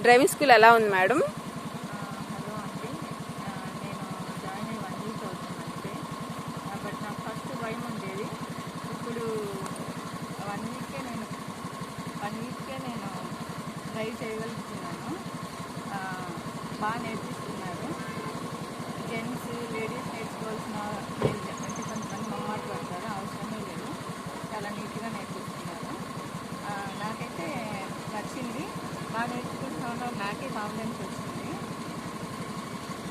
Driving school ఎలా ఉంది madam? Hello అండి, నేను జాయిన్ అయ్యి 1 వీక్ అవుతుందంటే. బట్ నాకు ఫస్ట్ భయం ఉండేది. ఇప్పుడు 1 వీకే నేను డ్రైవ్ చేయగలుగుతున్నాను. బాగా నేర్పిస్తున్నారు. జెంట్స్ లేడీస్ నేర్చుకోవాల్సిన అంటే కొంతమంది మొహమాట పడతారు, అవసరమే లేదు. చాలా నీట్గా నేర్పిస్తున్నారు. నాకైతే నచ్చింది. బాగా నేర్చుకుంటున్నాను, నాకే కాన్ఫిడెన్స్ వచ్చింది.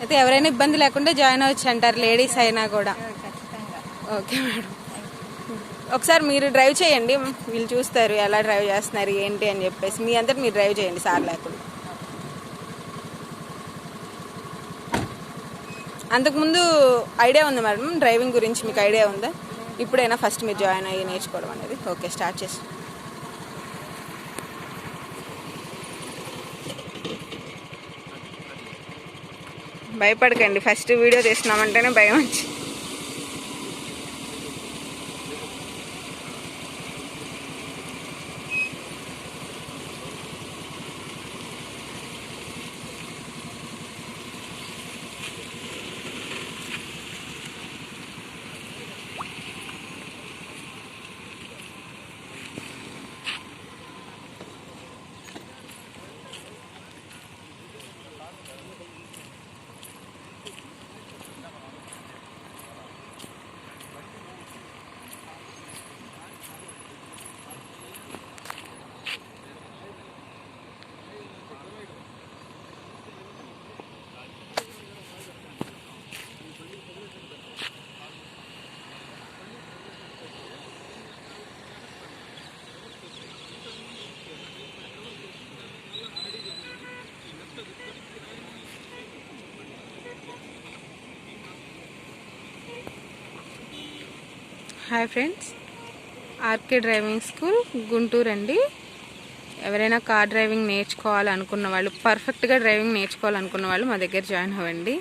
అయితే ఎవరైనా ఇబ్బంది లేకుండా జాయిన్ అవ్వచ్చు అంటారు, లేడీస్ అయినా కూడా? ఖచ్చితంగా. ఓకే మేడం, ఒకసారి మీరు డ్రైవ్ చేయండి, వీళ్ళు చూస్తారు ఎలా డ్రైవ్ చేస్తున్నారు ఏంటి అని చెప్పేసి. మీ అంతటి మీరు డ్రైవ్ చేయండి సార్ లేకుండా. అంతకుముందు ఐడియా ఉందా మేడం డ్రైవింగ్ గురించి? మీకు ఐడియా ఉందా? ఇప్పుడైనా ఫస్ట్ మీరు జాయిన్ అయ్యి నేర్చుకోవడం అనేది? ఓకే, స్టార్ట్ చేసి. భయపడకండి, ఫస్ట్ వీడియో తీస్తున్నామంటేనే భయం వచ్చి. Hi friends, RK driving school Guntur అండి. ఎవరైనా కార్ డ్రైవింగ్ నేర్చుకోవాలనుకున్న వాళ్ళు, పర్ఫెక్ట్గా డ్రైవింగ్ నేర్చుకోవాలనుకున్న వాళ్ళు మా దగ్గర జాయిన్ అవ్వండి.